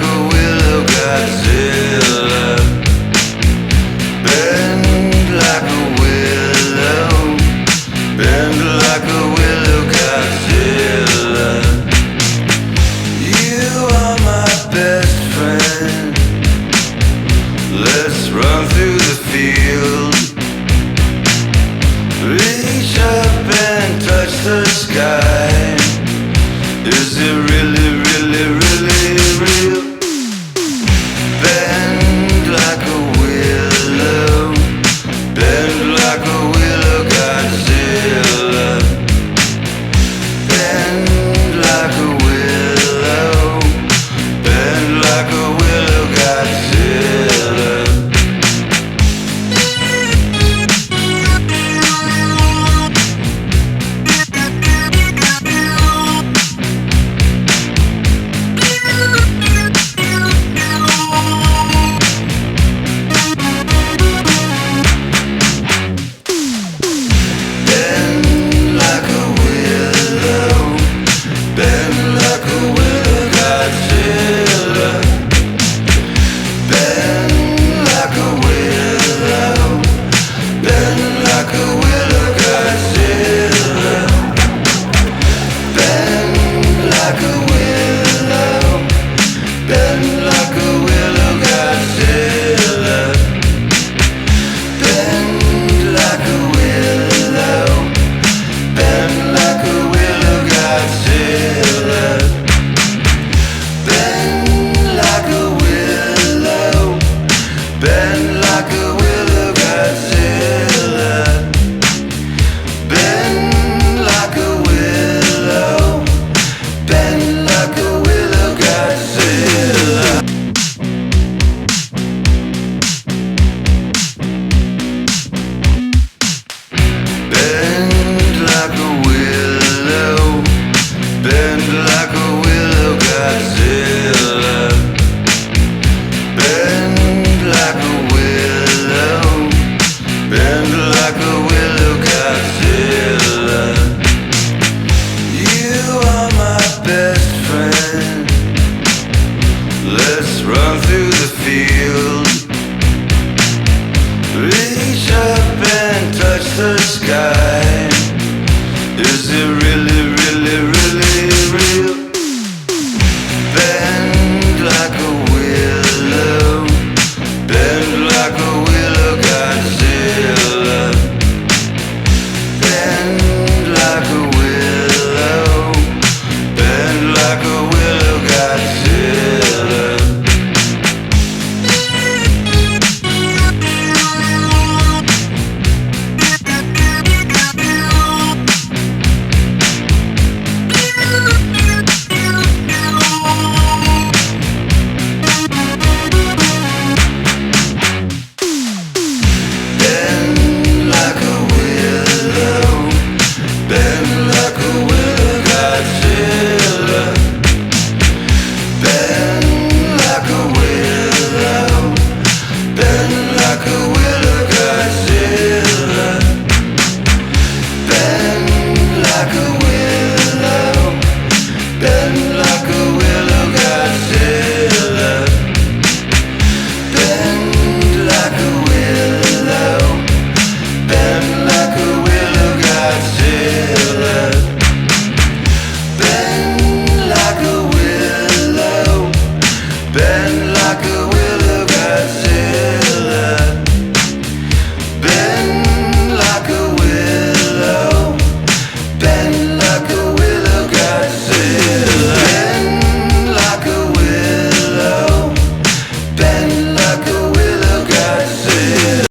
a willow Godzilla. Bend like a willow, bend like a willow Godzilla. You are my best friend. Let's run through the field. Reach up and touch the sky. Is it really, really, really real? Bend like a willow, bend like a willow Godzilla. Bend like a willow, bend like a willow Godzilla. Let's run through the field. Reach up and touch the sky. Is it